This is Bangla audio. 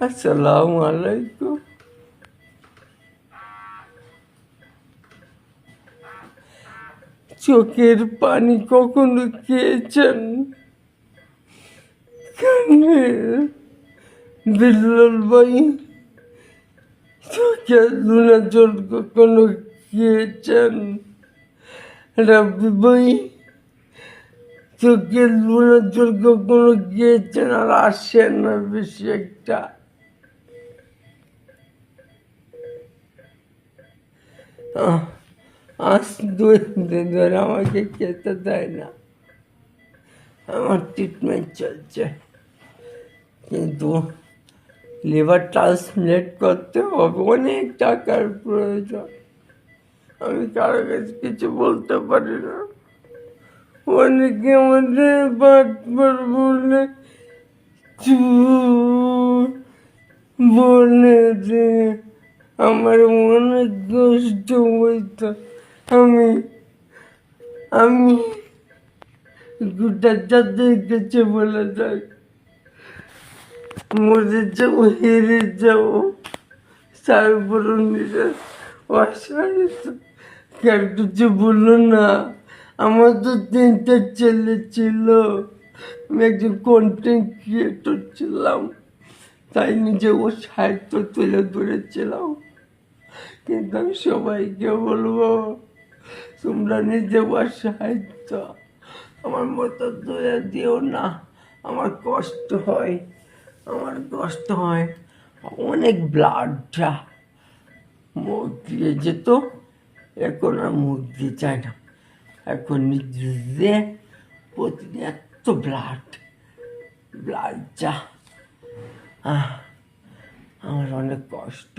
আসসালামু আলাইকুম। চোখের পানি কখনো খেয়েছেন? বিল্লাল ভাই, চোখের লুনা জল কখনো খেয়েছেন? রাব্বি ভাই, চোখের লুনা জল কখনো খেয়েছেন? আর আসেন না বেশি একটা। আজ 2 দিন ধরে আমাকে খেতে দেয় না। আমার ট্রিটমেন্ট চলছে, কিন্তু লিভার ট্রান্সপ্লান্ট করতে হবে, অনেক টাকার প্রয়োজন। আমি কারো কাছে কিছু বলতে পারি না। অনেকে আমাদের বারবার বলে বলে যে আমার অনেক কষ্ট হইতো। আমি আমি গোটা যাদের কাছে বলে যাই, মরে যাবো, হেরে যাবো, তারপরে নিজের অসহায়িত কেউ কিছু বললো না। আমার তো 3টা ছেলে ছিল, আমি একজন কন্টেন্ট ক্রিয়েটর ছিলাম, তাই নিজে ও সাহিত্য তুলে ধরেছিলাম। কিন্তু আমি সবাইকে বলবো, তোমরা নিজে সাহিত্য আমার মতো তুলে দিও না। আমার কষ্ট হয়, অনেক ব্লাডটা মুখ দিয়ে যেত, এখন আর মুখ দিয়ে যায় না। এখন নিজে প্রতিদিন এত ব্লাড যা, আমার অনেক কষ্ট।